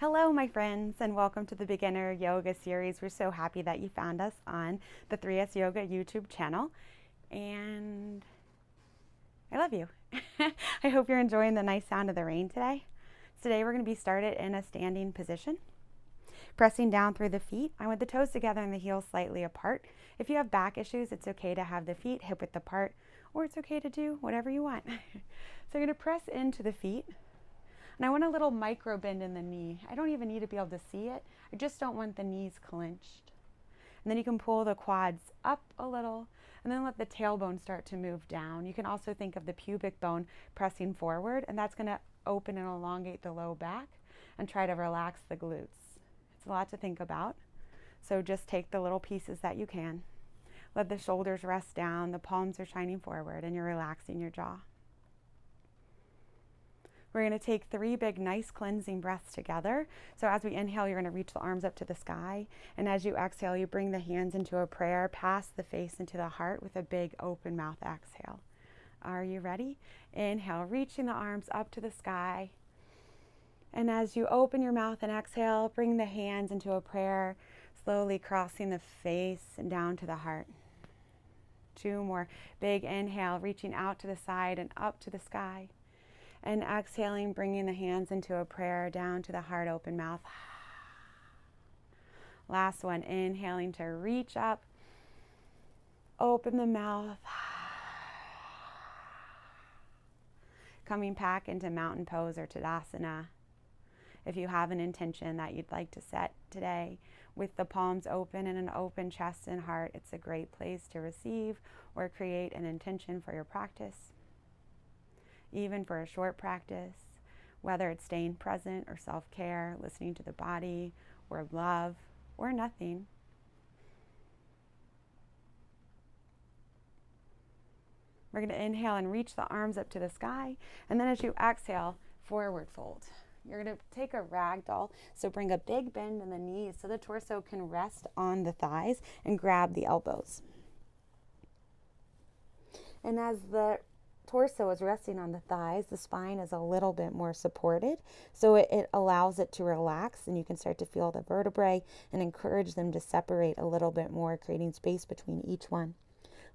Hello, my friends, and welcome to the Beginner Yoga series. We're so happy that you found us on the 3S Yoga YouTube channel, and I love you. I hope you're enjoying the nice sound of the rain today. Today we're going to be started in a standing position, pressing down through the feet. I want the toes together and the heels slightly apart. If you have back issues, it's okay to have the feet hip width apart, or it's okay to do whatever you want. So you're going to press into the feet. And I want a little micro bend in the knee. I don't even need to be able to see it. I just don't want the knees clenched. And then you can pull the quads up a little and then let the tailbone start to move down. You can also think of the pubic bone pressing forward, and that's going to open and elongate the low back and try to relax the glutes. It's a lot to think about. So just take the little pieces that you can. Let the shoulders rest down, the palms are shining forward, and you're relaxing your jaw. We're going to take 3 big, nice cleansing breaths together. So as we inhale, you're going to reach the arms up to the sky. And as you exhale, you bring the hands into a prayer, pass the face into the heart with a big open mouth exhale. Are you ready? Inhale, reaching the arms up to the sky. And as you open your mouth and exhale, bring the hands into a prayer, slowly crossing the face and down to the heart. 2 more. Big inhale, reaching out to the side and up to the sky. And exhaling, bringing the hands into a prayer down to the heart, open mouth. Last one, inhaling to reach up, open the mouth. Coming back into mountain pose or Tadasana. If you have an intention that you'd like to set today with the palms open and an open chest and heart, it's a great place to receive or create an intention for your practice. Even for a short practice, whether it's staying present or self-care, listening to the body, or love, or nothing. We're going to inhale and reach the arms up to the sky, and then as you exhale, forward fold. You're going to take a ragdoll, so bring a big bend in the knees so the torso can rest on the thighs and grab the elbows. And as the torso is resting on the thighs, the spine is a little bit more supported, so it allows it to relax, and you can start to feel the vertebrae and encourage them to separate a little bit more, creating space between each one.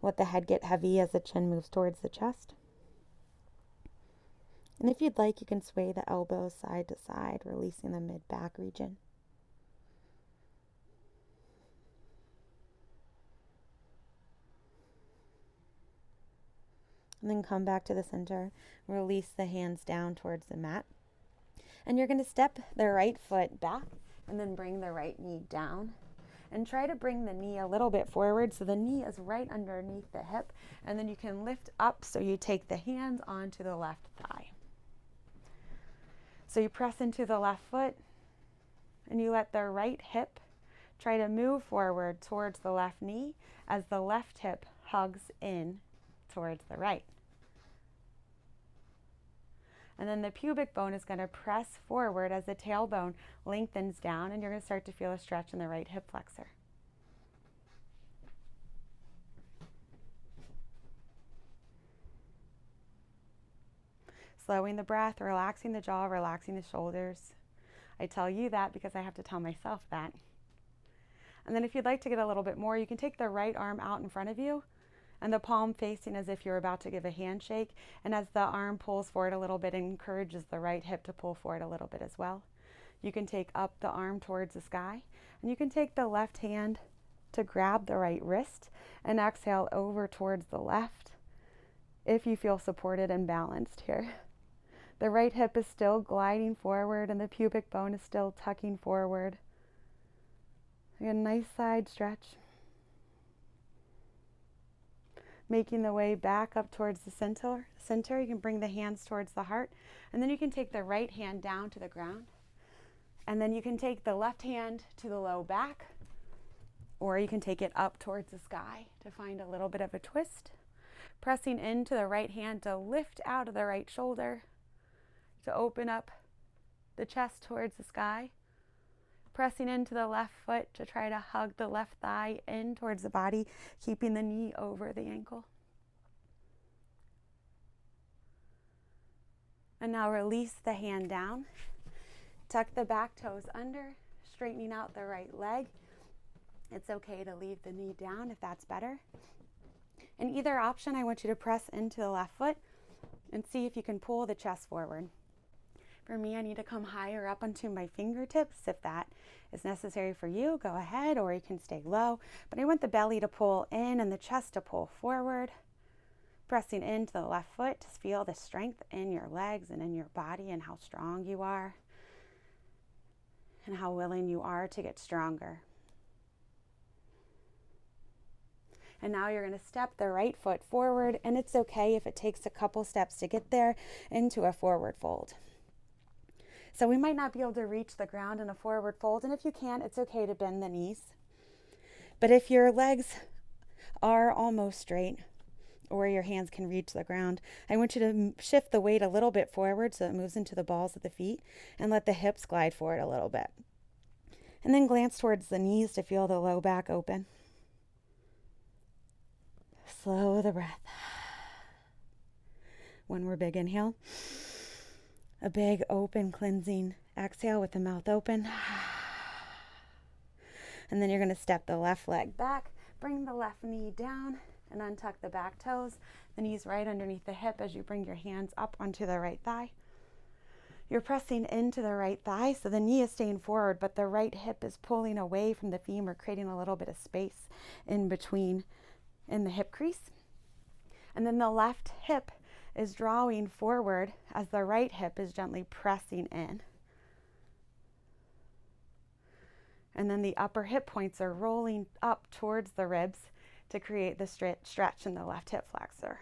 Let the head get heavy as the chin moves towards the chest. And if you'd like, you can sway the elbows side to side, releasing the mid-back region. And then come back to the center, release the hands down towards the mat. And you're going to step the right foot back and then bring the right knee down. And try to bring the knee a little bit forward so the knee is right underneath the hip. And then you can lift up so you take the hands onto the left thigh. So you press into the left foot and you let the right hip try to move forward towards the left knee as the left hip hugs in towards the right. And then the pubic bone is going to press forward as the tailbone lengthens down, and you're going to start to feel a stretch in the right hip flexor. Slowing the breath, relaxing the jaw, relaxing the shoulders. I tell you that because I have to tell myself that. And then if you'd like to get a little bit more, you can take the right arm out in front of you and the palm facing as if you're about to give a handshake. And as the arm pulls forward a little bit, it encourages the right hip to pull forward a little bit as well. You can take up the arm towards the sky, and you can take the left hand to grab the right wrist and exhale over towards the left if you feel supported and balanced here. The right hip is still gliding forward and the pubic bone is still tucking forward. A nice side stretch. Making the way back up towards the center. You can bring the hands towards the heart, and then you can take the right hand down to the ground, and then you can take the left hand to the low back, or you can take it up towards the sky to find a little bit of a twist. Pressing into the right hand to lift out of the right shoulder, to open up the chest towards the sky. Pressing into the left foot to try to hug the left thigh in towards the body, keeping the knee over the ankle. And now release the hand down. Tuck the back toes under, straightening out the right leg. It's okay to leave the knee down if that's better. In either option, I want you to press into the left foot and see if you can pull the chest forward. For me, I need to come higher up onto my fingertips. If that is necessary for you, go ahead, or you can stay low. But I want the belly to pull in and the chest to pull forward. Pressing into the left foot to feel the strength in your legs and in your body and how strong you are and how willing you are to get stronger. And now you're going to step the right foot forward, and it's okay if it takes a couple steps to get there into a forward fold. So we might not be able to reach the ground in a forward fold, and if you can't, it's okay to bend the knees. But if your legs are almost straight, or your hands can reach the ground, I want you to shift the weight a little bit forward so it moves into the balls of the feet, and let the hips glide forward a little bit. And then glance towards the knees to feel the low back open. Slow the breath. One more big inhale. A big open cleansing exhale with the mouth open. And then you're going to step the left leg back, bring the left knee down, and untuck the back toes. The knees right underneath the hip as you bring your hands up onto the right thigh. You're pressing into the right thigh, so the knee is staying forward, but the right hip is pulling away from the femur, creating a little bit of space in between in the hip crease. And then the left hip is drawing forward as the right hip is gently pressing in. And then the upper hip points are rolling up towards the ribs to create the stretch in the left hip flexor.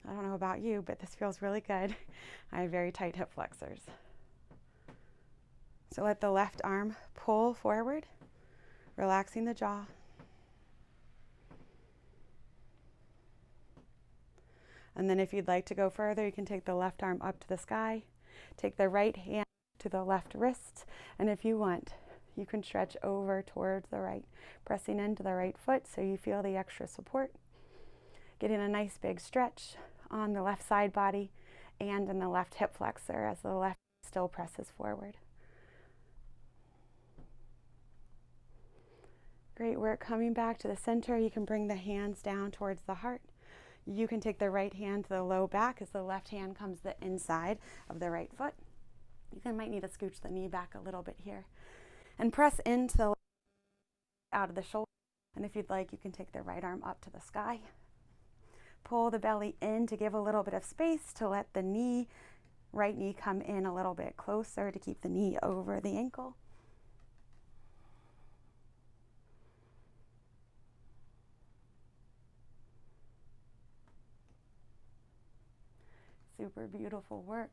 I don't know about you, but this feels really good. I have very tight hip flexors. So let the left arm pull forward, relaxing the jaw. And then if you'd like to go further, you can take the left arm up to the sky, take the right hand to the left wrist, and if you want, you can stretch over towards the right, pressing into the right foot so you feel the extra support. Getting a nice big stretch on the left side body and in the left hip flexor as the left still presses forward. Great work. Coming back to the center, you can bring the hands down towards the heart. You can take the right hand to the low back as the left hand comes the inside of the right foot. You might need to scooch the knee back a little bit here. And press into the left out of the shoulder. And if you'd like, you can take the right arm up to the sky. Pull the belly in to give a little bit of space to let the right knee come in a little bit closer to keep the knee over the ankle. Super beautiful work.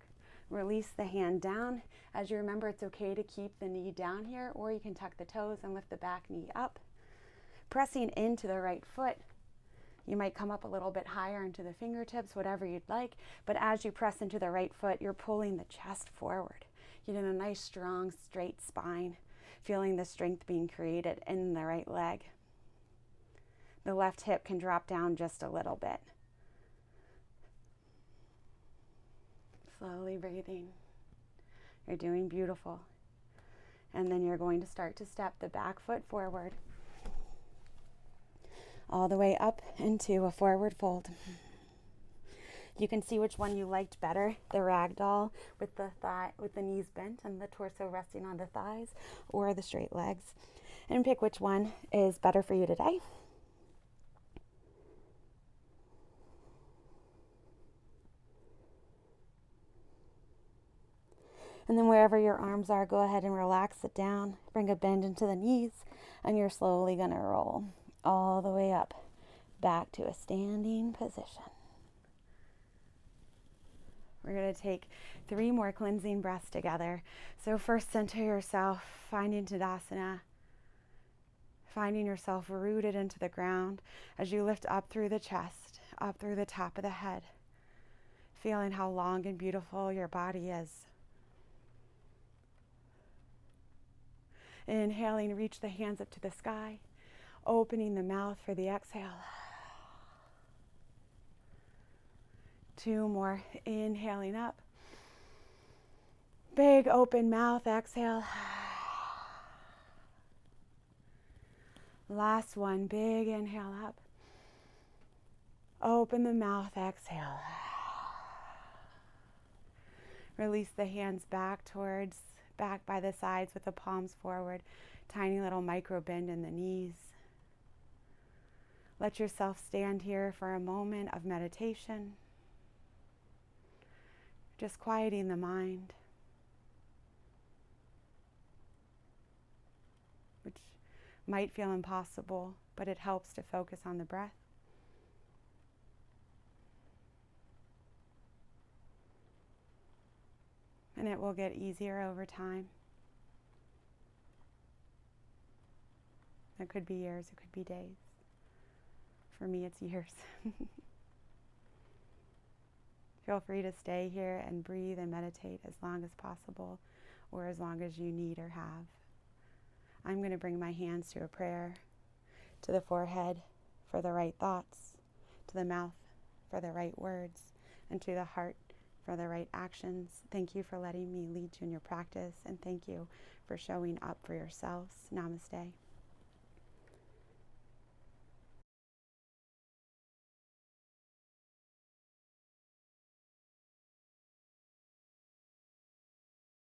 Release the hand down. As you remember, it's okay to keep the knee down here, or you can tuck the toes and lift the back knee up. Pressing into the right foot. You might come up a little bit higher into the fingertips, whatever you'd like, but as you press into the right foot, you're pulling the chest forward. You get a nice, strong, straight spine, feeling the strength being created in the right leg. The left hip can drop down just a little bit. Slowly breathing. You're doing beautiful. And then you're going to start to step the back foot forward, all the way up into a forward fold. You can see which one you liked better, the ragdoll with the knees bent and the torso resting on the thighs, or the straight legs, and pick which one is better for you today. And then wherever your arms are, go ahead and relax it down. Bring a bend into the knees, and you're slowly going to roll all the way up, back to a standing position. We're going to take 3 more cleansing breaths together. So first, center yourself, finding Tadasana, finding yourself rooted into the ground as you lift up through the chest, up through the top of the head, feeling how long and beautiful your body is. Inhaling, reach the hands up to the sky, opening the mouth for the exhale. 2 more, inhaling up, Big open mouth, exhale. Last one, big inhale up. Open the mouth, exhale. Release the hands back by the sides with the palms forward. Tiny little micro bend in the knees. Let yourself stand here for a moment of meditation. Just quieting the mind, which might feel impossible, but it helps to focus on the breath. And it will get easier over time. It could be years, it could be days. For me, it's years. Feel free to stay here and breathe and meditate as long as possible, or as long as you need or have. I'm going to bring my hands to a prayer, to the forehead for the right thoughts, to the mouth for the right words, and to the heart for the right actions. Thank you for letting me lead you in your practice, and thank you for showing up for yourselves. Namaste.